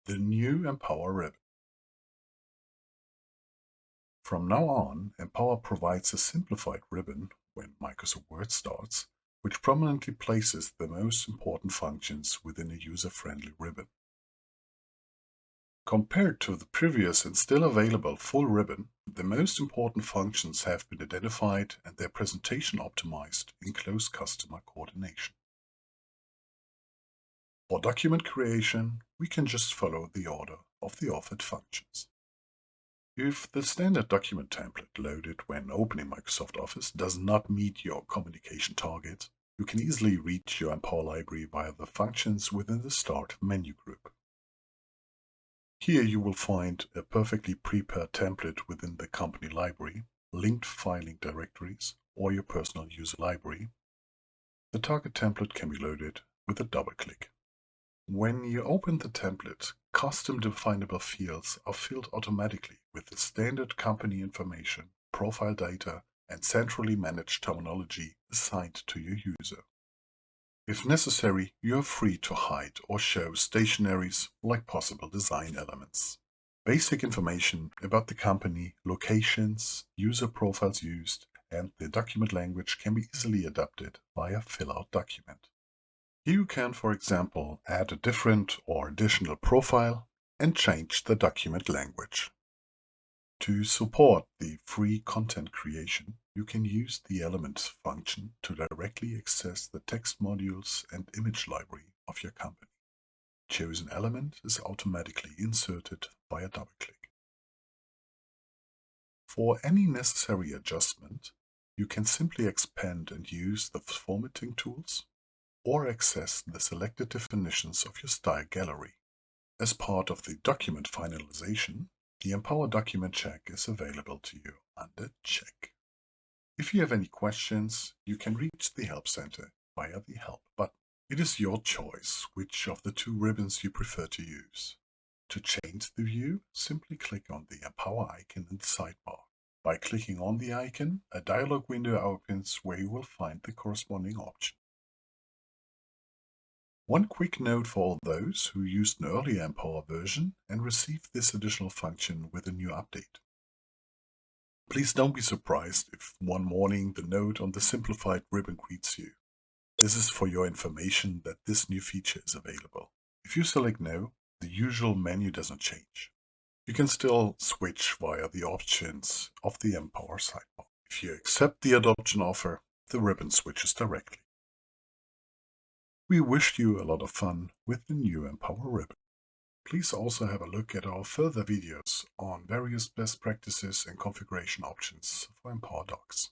The new Empower ribbon. From now on, Empower provides a simplified ribbon when Microsoft Word starts, which prominently places the most important functions within a user-friendly ribbon. Compared to the previous and still available full ribbon, the most important functions have been identified and their presentation optimized in close customer coordination. For document creation, we can just follow the order of the offered functions. If the standard document template loaded when opening Microsoft Office does not meet your communication target, you can easily reach your Empower library via the functions within the Start menu group. Here you will find a perfectly prepared template within the company library, linked filing directories, or your personal user library. The target template can be loaded with a double click. When you open the template, custom definable fields are filled automatically with the standard company information, profile data, and centrally managed terminology assigned to your user. If necessary, you are free to hide or show stationaries like possible design elements. Basic information about the company, locations, user profiles used, and the document language can be easily adapted via Fill-out document. You can, for example, add a different or additional profile and change the document language. To support the free content creation, you can use the Elements function to directly access the text modules and image library of your company. Chosen element is automatically inserted via double-click. For any necessary adjustment, you can simply expand and use the formatting tools or access the selected definitions of your style gallery. As part of the document finalization, the Empower document check is available to you under Check. If you have any questions, you can reach the Help Center via the Help button. It is your choice which of the two ribbons you prefer to use. To change the view, simply click on the Empower icon in the sidebar. By clicking on the icon, a dialog window opens where you will find the corresponding option. One quick note for all those who used an earlier Empower version and received this additional function with a new update. Please don't be surprised if one morning the note on the simplified ribbon greets you. This is for your information that this new feature is available. If you select No, the usual menu doesn't change. You can still switch via the options of the Empower sidebar. If you accept the adoption offer, the ribbon switches directly. We wish you a lot of fun with the new Empower ribbon. Please also have a look at our further videos on various best practices and configuration options for Empower Docs.